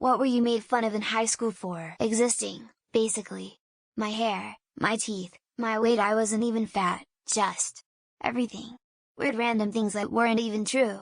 What were you made fun of in high school for? Existing, basically. My hair, my teeth, my weight. I wasn't even fat, just everything. Weird random things that weren't even true.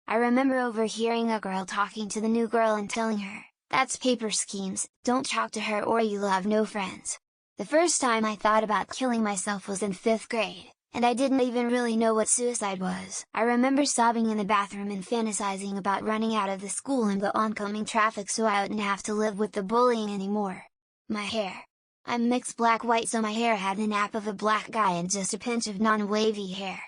I remember overhearing a girl talking to the new girl and telling her, "That's paper schemes, don't talk to her or you'll have no friends." The first time I thought about killing myself was in 5th grade, and I didn't even really know what suicide was. I remember sobbing in the bathroom and fantasizing about running out of the school in the oncoming traffic so I wouldn't have to live with the bullying anymore. My hair. I'm mixed black-white, so my hair had the nap of a black guy and just a pinch of non-wavy hair.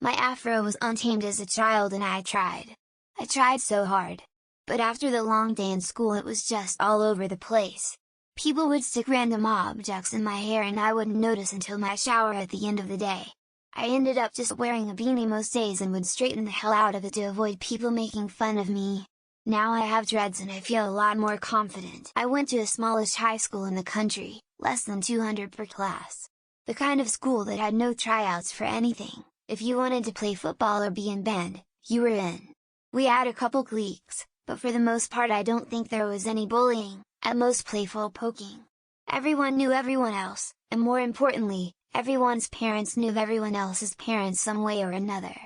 My afro was untamed as a child and I tried. I tried so hard. But after the long day in school it was just all over the place. People would stick random objects in my hair and I wouldn't notice until my shower at the end of the day. I ended up just wearing a beanie most days and would straighten the hell out of it to avoid people making fun of me. Now I have dreads and I feel a lot more confident. I went to a smallish high school in the country, less than 200 per class. The kind of school that had no tryouts for anything. If you wanted to play football or be in band, you were in. We had a couple cliques, but for the most part I don't think there was any bullying, at most playful poking. Everyone knew everyone else, and more importantly, everyone's parents knew everyone else's parents some way or another.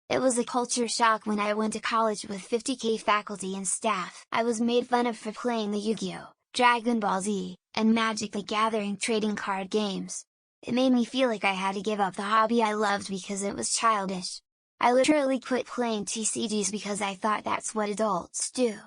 It was a culture shock when I went to college with 50k faculty and staff. I was made fun of for playing the Yu-Gi-Oh!, Dragon Ball Z, and Magic the Gathering trading card games. It made me feel like I had to give up the hobby I loved because it was childish. I literally quit playing TCGs because I thought that's what adults do.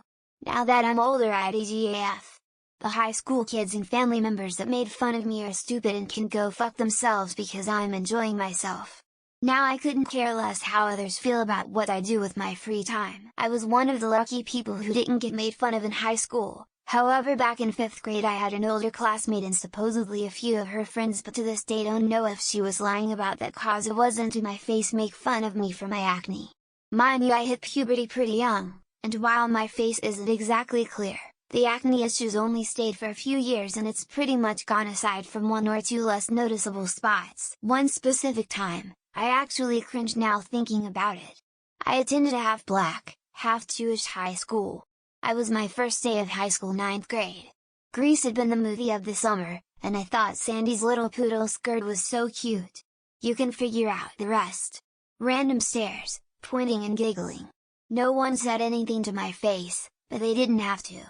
Now that I'm older I DGAF. The high school kids and family members that made fun of me are stupid and can go fuck themselves because I'm enjoying myself. Now I couldn't care less how others feel about what I do with my free time. I was one of the lucky people who didn't get made fun of in high school. However, back in 5th grade I had an older classmate and supposedly a few of her friends, but to this day don't know if she was lying about that cause it wasn't to my face make fun of me for my acne. Mind you, I hit puberty pretty young, and while my face isn't exactly clear, the acne issues only stayed for a few years and it's pretty much gone aside from one or two less noticeable spots. One specific time, I actually cringe now thinking about it. I attended a half black, half Jewish high school. I was my first day of high school, 9th grade. Grease had been the movie of the summer, and I thought Sandy's little poodle skirt was so cute. You can figure out the rest. Random stares, pointing and giggling. No one said anything to my face, but they didn't have to.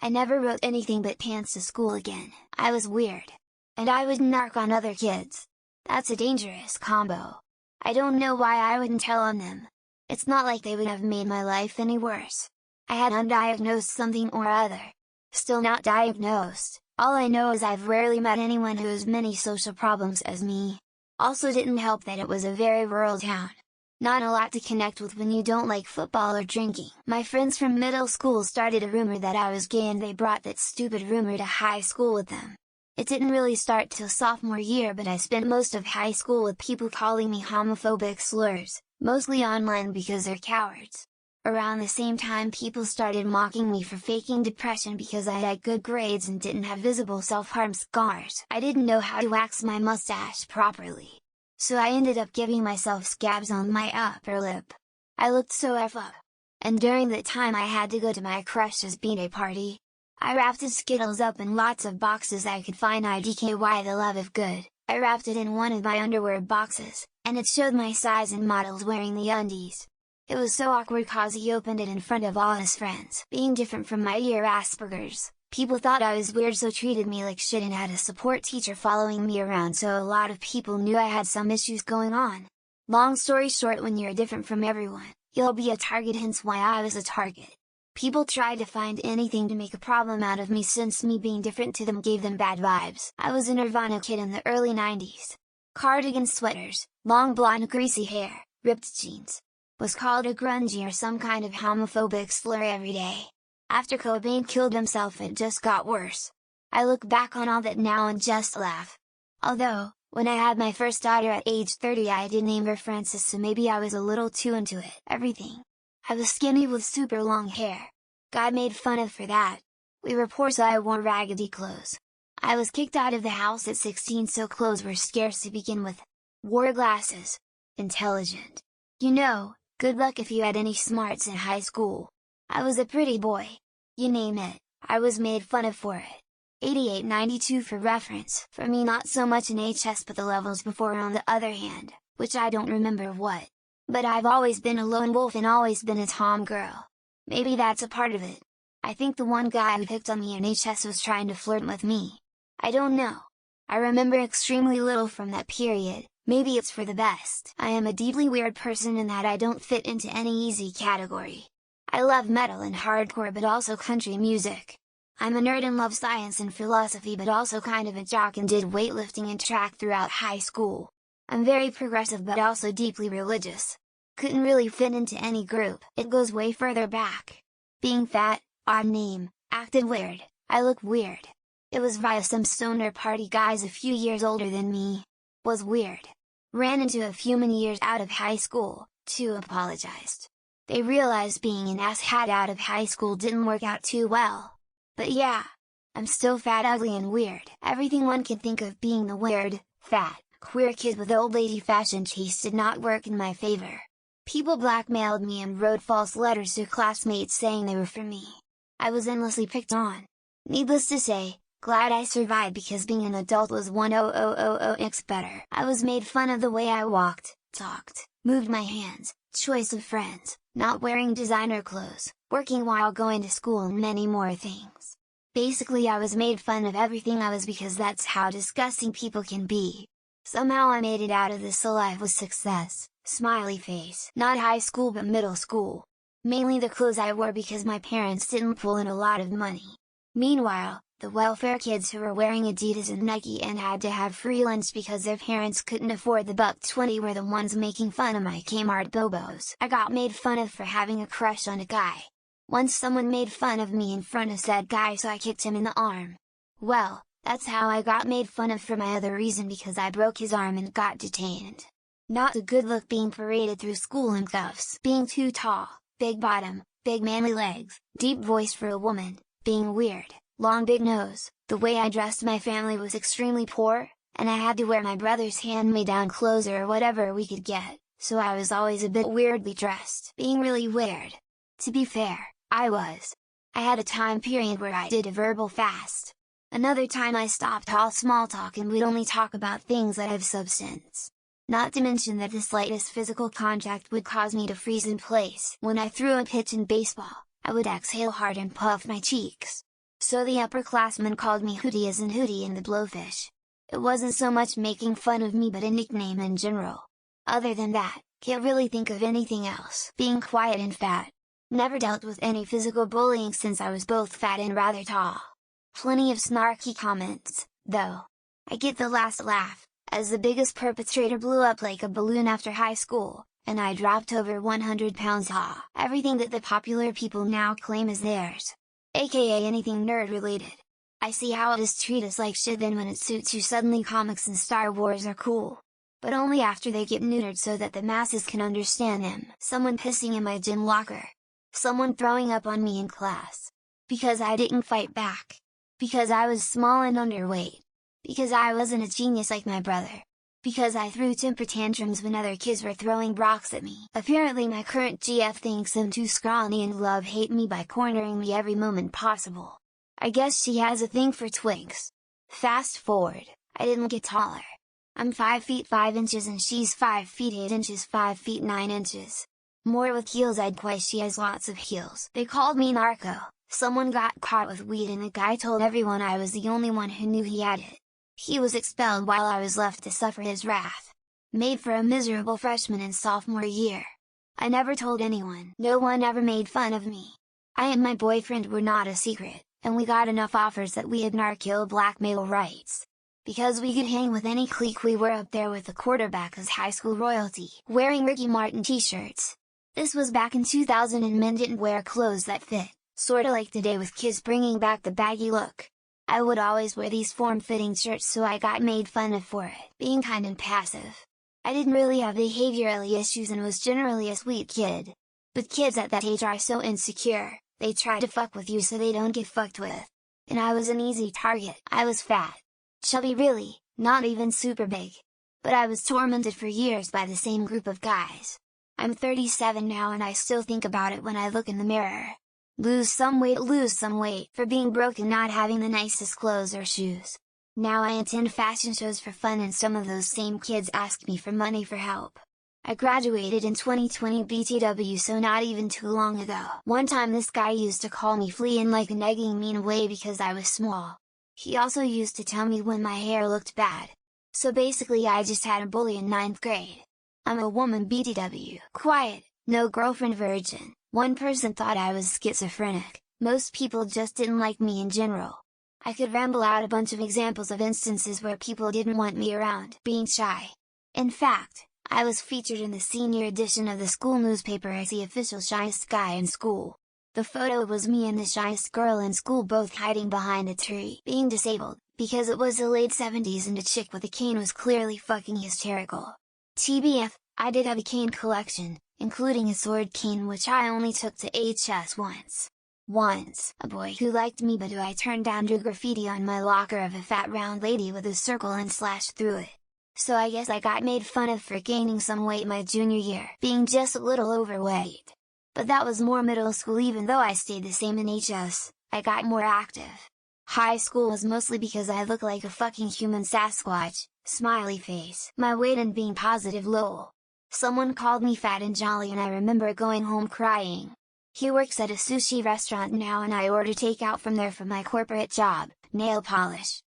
I never wrote anything but pants to school again. I was weird. And I would narc on other kids. That's a dangerous combo. I don't know why I wouldn't tell on them. It's not like they would have made my life any worse. I had undiagnosed something or other. Still not diagnosed, all I know is I've rarely met anyone who has many social problems as me. Also didn't help that it was a very rural town. Not a lot to connect with when you don't like football or drinking. My friends from middle school started a rumor that I was gay and they brought that stupid rumor to high school with them. It didn't really start till sophomore year, but I spent most of high school with people calling me homophobic slurs, mostly online because they're cowards. Around the same time people started mocking me for faking depression because I had good grades and didn't have visible self-harm scars. I didn't know how to wax my mustache properly. So I ended up giving myself scabs on my upper lip. I looked so F up. And during that time I had to go to my crush's birthday party. I wrapped his Skittles up in lots of boxes I could find. IDKY the love of good. I wrapped it in one of my underwear boxes, and it showed my size and models wearing the undies. It was so awkward cause he opened it in front of all his friends. Being different from my ear Asperger's, people thought I was weird, so treated me like shit and had a support teacher following me around, so a lot of people knew I had some issues going on. Long story short, when you're different from everyone, you'll be a target, hence why I was a target. People tried to find anything to make a problem out of me since me being different to them gave them bad vibes. I was a Nirvana kid in the early 90s. Cardigan sweaters, long blonde greasy hair, ripped jeans. Was called a grungy or some kind of homophobic slur every day. After Cobain killed himself it just got worse. I look back on all that now and just laugh. Although, when I had my first daughter at age 30 I did name her Frances, so maybe I was a little too into it. Everything. I was skinny with super long hair. Got made fun of for that. We were poor so I wore raggedy clothes. I was kicked out of the house at 16 so clothes were scarce to begin with. Wore glasses. Intelligent. You know, good luck if you had any smarts in high school. I was a pretty boy. You name it, I was made fun of for it. 88-92 for reference, for me not so much in HS but the levels before on the other hand, which I don't remember what. But I've always been a lone wolf and always been a tom girl. Maybe that's a part of it. I think the one guy who picked on me in HS was trying to flirt with me. I don't know. I remember extremely little from that period, maybe it's for the best. I am a deeply weird person in that I don't fit into any easy category. I love metal and hardcore but also country music. I'm a nerd and love science and philosophy but also kind of a jock and did weightlifting and track throughout high school. I'm very progressive but also deeply religious. Couldn't really fit into any group, it goes way further back. Being fat, odd name, acted weird, I look weird. It was via some stoner party guys a few years older than me. Was weird. Ran into a few many years out of high school, too apologized. They realized being an asshat out of high school didn't work out too well. But yeah, I'm still fat, ugly and weird. Everything one can think of being the weird, fat, queer kid with old lady fashion taste did not work in my favor. People blackmailed me and wrote false letters to classmates saying they were for me. I was endlessly picked on. Needless to say, glad I survived because being an adult was 1000x better. I was made fun of the way I walked, talked, moved my hands, choice of friends, not wearing designer clothes, working while going to school and many more things. Basically I was made fun of everything I was because that's how disgusting people can be. Somehow I made it out of this alive with success, smiley face. Not high school but middle school. Mainly the clothes I wore because my parents didn't pull in a lot of money. Meanwhile, the welfare kids who were wearing Adidas and Nike and had to have free lunch because their parents couldn't afford the $1.20 were the ones making fun of my Kmart bobos. I got made fun of for having a crush on a guy. Once someone made fun of me in front of said guy so I kicked him in the arm. Well, that's how I got made fun of for my other reason because I broke his arm and got detained. Not a good look being paraded through school in cuffs. Being too tall, big bottom, big manly legs, deep voice for a woman, being weird. Long big nose, the way I dressed my family was extremely poor, and I had to wear my brother's hand-me-down clothes or whatever we could get, so I was always a bit weirdly dressed. Being really weird. To be fair, I was. I had a time period where I did a verbal fast. Another time I stopped all small talk and would only talk about things that have substance. Not to mention that the slightest physical contact would cause me to freeze in place. When I threw a pitch in baseball, I would exhale hard and puff my cheeks. So the upperclassmen called me Hootie as in Hootie and the Blowfish. It wasn't so much making fun of me but a nickname in general. Other than that, can't really think of anything else. Being quiet and fat. Never dealt with any physical bullying since I was both fat and rather tall. Plenty of snarky comments, though. I get the last laugh, as the biggest perpetrator blew up like a balloon after high school, and I dropped over 100 pounds. Everything that the popular people now claim is theirs. AKA anything nerd related. I see how it is treat us like shit, then when it suits you suddenly comics and Star Wars are cool. But only after they get neutered so that the masses can understand them. Someone pissing in my gym locker. Someone throwing up on me in class. Because I didn't fight back. Because I was small and underweight. Because I wasn't a genius like my brother. Because I threw temper tantrums when other kids were throwing rocks at me. Apparently my current GF thinks I'm too scrawny and love-hate me by cornering me every moment possible. I guess she has a thing for twinks. Fast forward, I didn't get taller. I'm 5 feet 5 inches and she's 5 feet 8 inches 5 feet 9 inches. More with heels quite she has lots of heels. They called me narco, someone got caught with weed and the guy told everyone I was the only one who knew he had it. He was expelled while I was left to suffer his wrath. Made for a miserable freshman and sophomore year. I never told anyone. No one ever made fun of me. I and my boyfriend were not a secret, and we got enough offers that we had narco blackmail rights. Because we could hang with any clique we were up there with the quarterback as high school royalty. Wearing Ricky Martin t-shirts. This was back in 2000 and men didn't wear clothes that fit, sorta like today with kids bringing back the baggy look. I would always wear these form-fitting shirts so I got made fun of for it. Being kind and passive. I didn't really have behaviorally issues and was generally a sweet kid. But kids at that age are so insecure, they try to fuck with you so they don't get fucked with. And I was an easy target. I was fat. Chubby really, not even super big. But I was tormented for years by the same group of guys. I'm 37 now and I still think about it when I look in the mirror. lose some weight for being broke and not having the nicest clothes or shoes. Now I attend fashion shows for fun and some of those same kids ask me for money for help. I graduated in 2020 BTW, so not even too long ago. One time this guy used to call me flea in like a negging mean way because I was small. He also used to tell me when my hair looked bad. So basically I just had a bully in 9th grade. I'm a woman BTW. Quiet, no girlfriend virgin. One person thought I was schizophrenic, most people just didn't like me in general. I could ramble out a bunch of examples of instances where people didn't want me around, being shy. In fact, I was featured in the senior edition of the school newspaper as the official shyest guy in school. The photo was me and the shyest girl in school both hiding behind a tree, being disabled, because it was the late 70s and a chick with a cane was clearly fucking hysterical. TBF, I did have a cane collection, including a sword cane which I only took to HS once. Once, a boy who liked me but who I turned down drew graffiti on my locker of a fat round lady with a circle and slashed through it. So I guess I got made fun of for gaining some weight my junior year, being just a little overweight. But that was more middle school. Even though I stayed the same in HS, I got more active. High school was mostly because I look like a fucking human Sasquatch, smiley face. My weight and being positive lol. Someone called me fat and jolly and I remember going home crying. He works at a sushi restaurant now and I order takeout from there for my corporate job, nail polish.